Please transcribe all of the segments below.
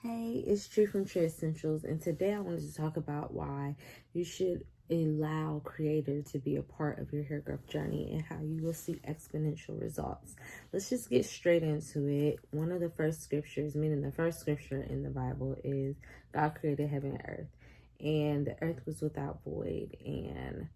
Hey, it's True from True Essentials, and today I wanted to talk about why you should allow Creator to be a part of your hair growth journey and how you will see exponential results. Let's just get straight into it. One of the first scriptures, meaning the first scripture in the Bible, is God created heaven and earth, and the earth was without void. And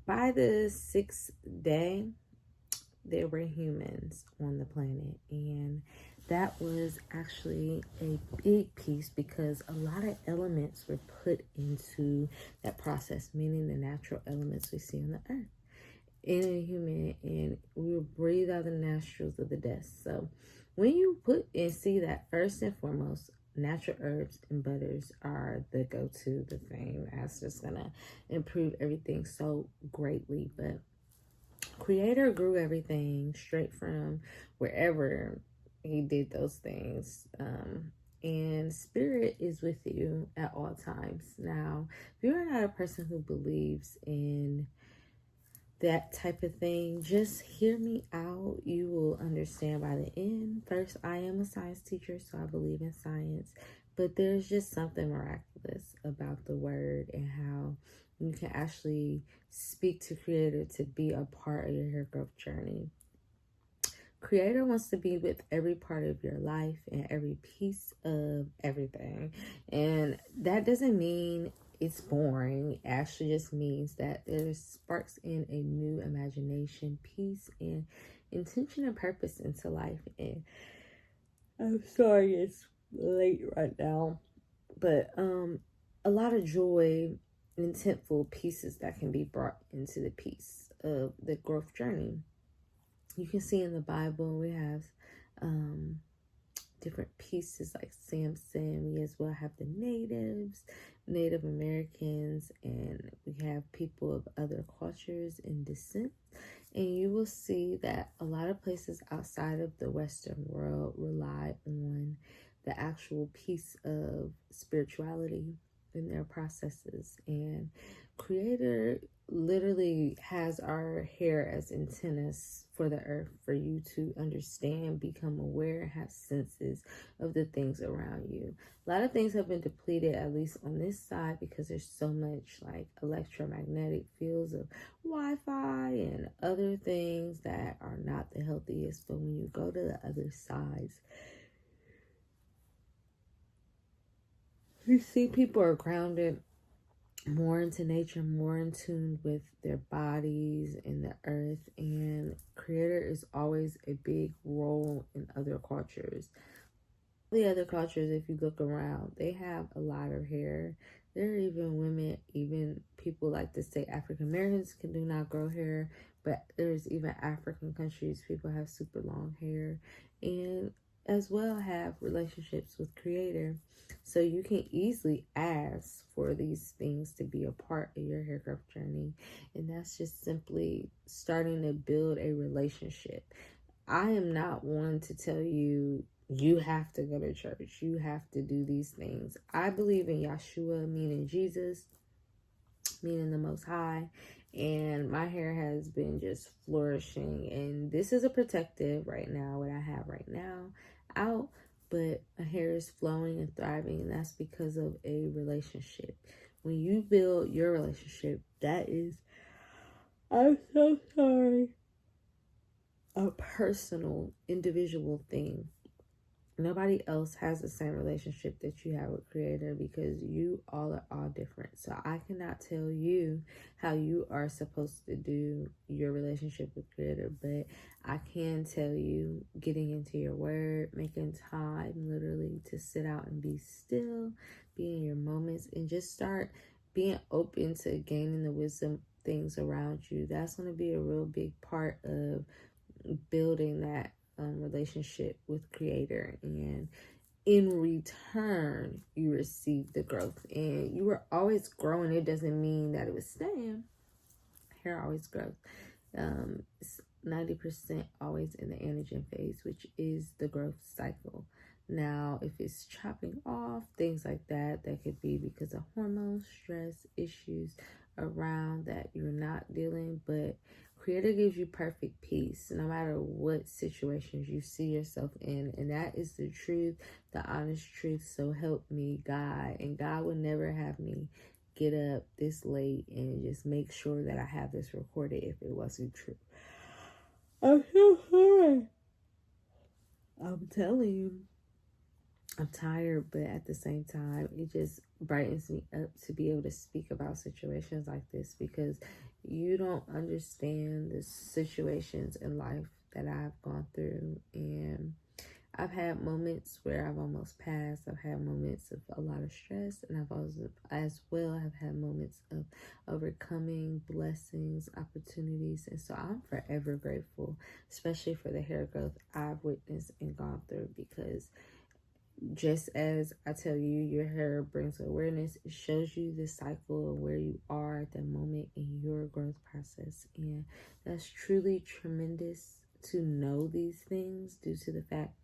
by the sixth day, there were humans on the planet, and that was actually a big piece because a lot of elements were put into that process, meaning the natural elements we see on the earth in a human, and we will breathe out the nostrils of the dust. So when you put and see that, first and foremost, natural herbs and butters are the go-to, the thing that's just gonna improve everything so greatly. But Creator grew everything straight from wherever he did those things. And spirit is with you at all times. Now, if you're not a person who believes in that type of thing, just hear me out. You will understand by the end. First, I am a science teacher, so I believe in science. But there's just something miraculous about the word and how you can actually speak to Creator to be a part of your hair growth journey. Creator wants to be with every part of your life and every piece of everything. And that doesn't mean it's boring. It actually just means that there's sparks in a new imagination, peace, and intention and purpose into life. And I'm sorry it's late right now, but a lot of joy and intentful pieces that can be brought into the piece of the growth journey. You can see in the Bible we have different pieces like Samson. We as well have the natives, Native Americans, and we have people of other cultures and descent. And you will see that a lot of places outside of the Western world rely on the actual piece of spirituality in their processes. And Creator literally has our hair as antennas for the earth for you to understand, become aware, have senses of the things around you. A lot of things have been depleted, at least on this side, because there's so much like electromagnetic fields of Wi-Fi and other things that are not the healthiest. But when you go to the other sides, you see people are grounded more into nature, more in tune with their bodies and the earth. And Creator is always a big role in other cultures. The other cultures, if you look around, they have a lot of hair. There are even women, even people like to say African Americans do not grow hair, but there's even African countries, people have super long hair, and as well have relationships with Creator. So you can easily ask for these things to be a part of your hair growth journey. And that's just simply starting to build a relationship. I am not one to tell you, you have to go to church, you have to do these things. I believe in Yeshua, meaning Jesus, meaning the Most High. And my hair has been just flourishing. And this is a protective right now, what I have right now out. But my hair is flowing and thriving. And that's because of a relationship. When you build your relationship, that is, I'm so sorry, a personal, individual thing. Nobody else has the same relationship that you have with Creator because you all are all different. So I cannot tell you how you are supposed to do your relationship with Creator, but I can tell you getting into your word, making time literally to sit out and be still, be in your moments, and just start being open to gaining the wisdom things around you. That's going to be a real big part of building that relationship with Creator, and in return you receive the growth. And you are always growing. It doesn't mean that it was staying. Hair always grows. It's 90% always in the anagen phase, which is the growth cycle. Now, if it's chopping off, things like that, that could be because of hormones, stress, issues around that you're not dealing, but Creator gives you perfect peace no matter what situations you see yourself in. And that is the truth, the honest truth. So help me, God. And God would never have me get up this late and just make sure that I have this recorded if it wasn't true. I'm so sorry. I'm telling you, I'm tired, but at the same time, it just brightens me up to be able to speak about situations like this, because you don't understand the situations in life that I've gone through. And I've had moments where I've almost passed. I've had moments of a lot of stress, and I've also, as well, have had moments of overcoming blessings, opportunities. And so I'm forever grateful, especially for the hair growth I've witnessed and gone through, because just as I tell you, your hair brings awareness. It shows you the cycle of where you are at the moment in your growth process. And that's truly tremendous to know these things, due to the fact,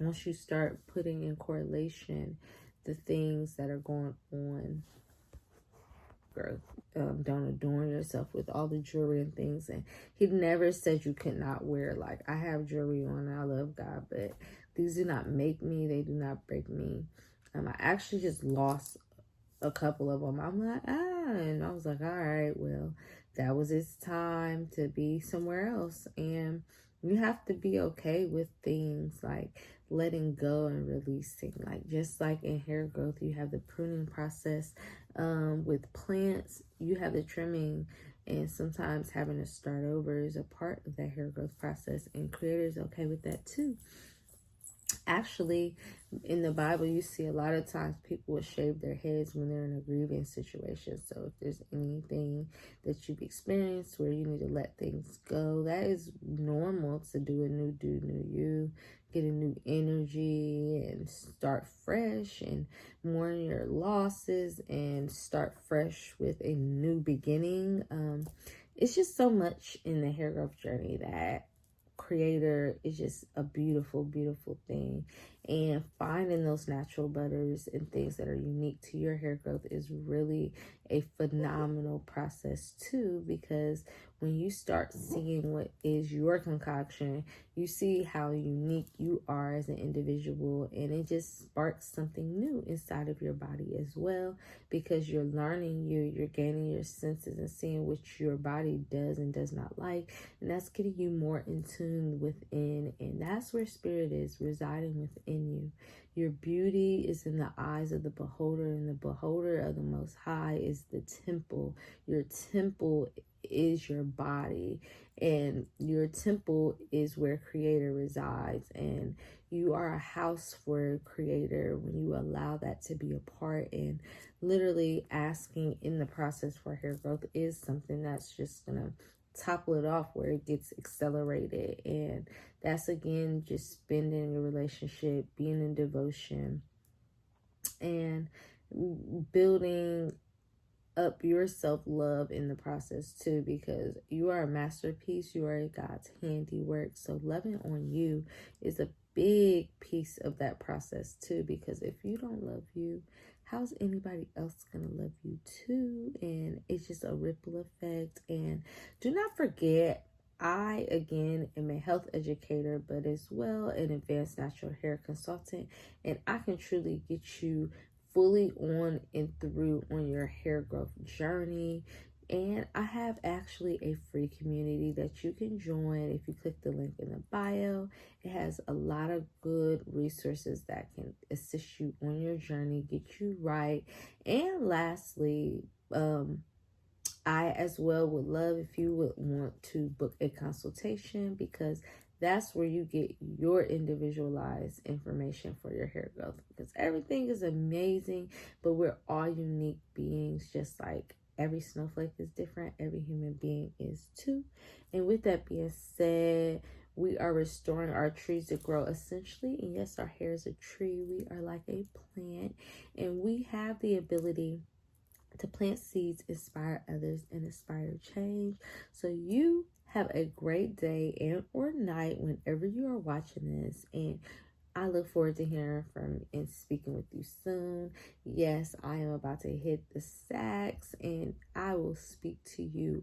once you start putting in correlation the things that are going on, growth. Don't adorn yourself with all the jewelry and things. And he never said you could not wear, like, I have jewelry on and I love God, but these do not make me, they do not break me. I actually just lost a couple of them. I'm like, and I was like, all right, well, that was its time to be somewhere else. And you have to be okay with things like letting go and releasing. Like, just like in hair growth, you have the pruning process. With plants, you have the trimming, and sometimes having to start over is a part of that hair growth process, and Creator's okay with that too. Actually, in the Bible, you see a lot of times people will shave their heads when they're in a grieving situation. So if there's anything that you've experienced where you need to let things go, that is normal to do. A new you, get a new energy and start fresh and mourn your losses and start fresh with a new beginning. It's just so much in the hair growth journey that Creator is just a beautiful, beautiful thing. And finding those natural butters and things that are unique to your hair growth is really a phenomenal process too, because when you start seeing what is your concoction, you see how unique you are as an individual, and it just sparks something new inside of your body as well, because you're learning you're gaining your senses and seeing what your body does and does not like, and that's getting you more in tune within, and that's where spirit is residing within you. Your beauty is in the eyes of the beholder, and the beholder of the Most High is the temple. Your temple is your body, and your temple is where Creator resides, and you are a house for Creator when you allow that to be a part. And literally asking in the process for hair growth is something that's just gonna topple it off, where it gets accelerated. And that's, again, just spending your relationship, being in devotion, and building up your self-love in the process too, because you are a masterpiece. You are God's handiwork. So loving on you is a big piece of that process too, because if you don't love you, how's anybody else gonna love you too? And it's just a ripple effect. And do not forget, I, again, am a health educator, but as well an advanced natural hair consultant, and I can truly get you fully on and through on your hair growth journey. And I have actually a free community that you can join if you click the link in the bio. It has a lot of good resources that can assist you on your journey, get you right. And lastly, I as well would love if you would want to book a consultation, because that's where you get your individualized information for your hair growth, because everything is amazing, but we're all unique beings. Just like every snowflake is different, every human being is too. And with that being said, we are restoring our trees to grow essentially. And yes, our hair is a tree. We are like a plant, and we have the ability to plant seeds, inspire others, and inspire change. So you have a great day and or night whenever you are watching this. And I look forward to hearing from and speaking with you soon. Yes, I am about to hit the sacks, and I will speak to you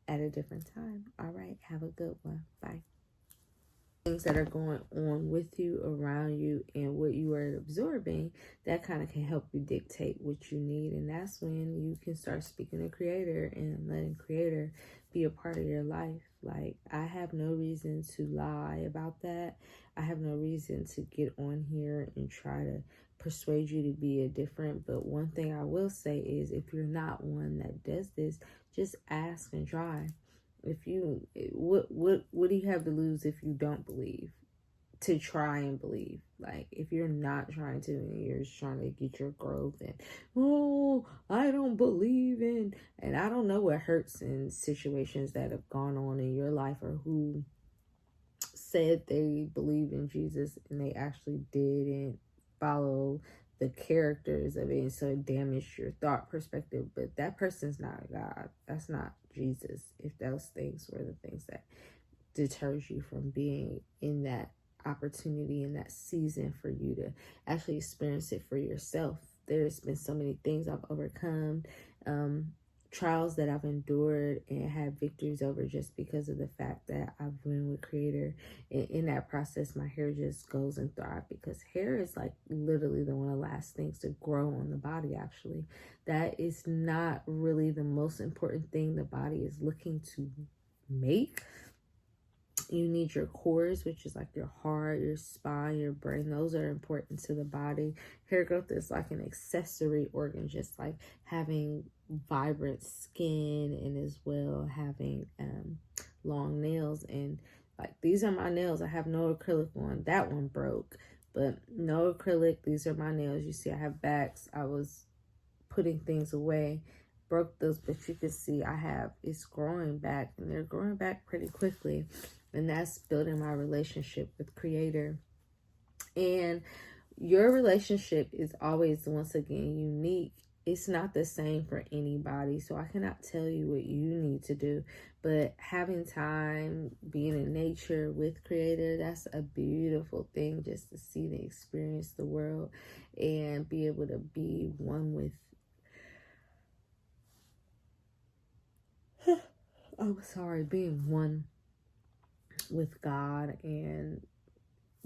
at a different time. All right, have a good one. Bye. Things that are going on with you, around you, and what you are absorbing, that kind of can help you dictate what you need. And that's when you can start speaking to Creator and letting Creator be a part of your life. Like, I have no reason to lie about that. I have no reason to get on here and try to persuade you to be a different. But one thing I will say is, if you're not one that does this, just ask and try. If you, what do you have to lose if you don't believe? To try and believe. Like, if you're not trying to, and you're just trying to get your growth, and I don't believe in, and I don't know what hurts in situations that have gone on in your life, or who said they believed in Jesus and they actually didn't follow the characters of it, and so it damaged your thought perspective. But that person's not God. That's not Jesus. If those things were the things that deters you from being in that opportunity, in that season, for you to actually experience it for yourself. There's been so many things I've overcome, trials that I've endured and had victories over, just because of the fact that I've been with Creator. And in that process, my hair just goes and thrives, because hair is like literally the one of the last things to grow on the body. Actually, that is not really the most important thing the body is looking to make. You need your cores, which is like your heart, your spine, your brain. Those are important to the body. Hair growth is like an accessory organ, just like having vibrant skin, and as well having long nails. And like, these are my nails. I have no acrylic on. That one broke, but no acrylic. These are my nails. You see, I have backs. I was putting things away, broke those, but you can see it's growing back, and they're growing back pretty quickly. And that's building my relationship with Creator. And your relationship is always, once again, unique. It's not the same for anybody. So I cannot tell you what you need to do. But having time, being in nature with Creator, that's a beautiful thing, just to see the experience the world and be able to be one with being one with God, and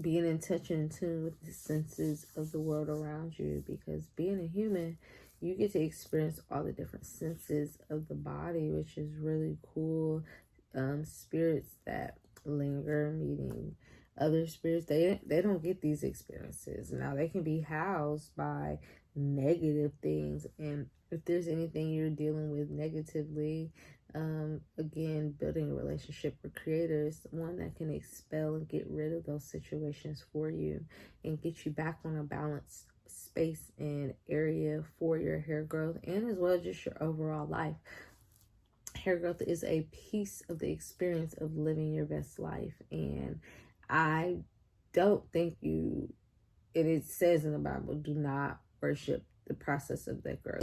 being in touch and in tune with the senses of the world around you. Because being a human, you get to experience all the different senses of the body, which is really cool. Spirits that linger, meeting other spirits, they don't get these experiences. Now, they can be housed by negative things, and if there's anything you're dealing with negatively, again, building a relationship with Creator is one that can expel and get rid of those situations for you, and get you back on a balanced space and area for your hair growth, and as well just your overall life. Hair growth is a piece of the experience of living your best life. And I don't think and it says in the Bible, do not worship the process of that growth.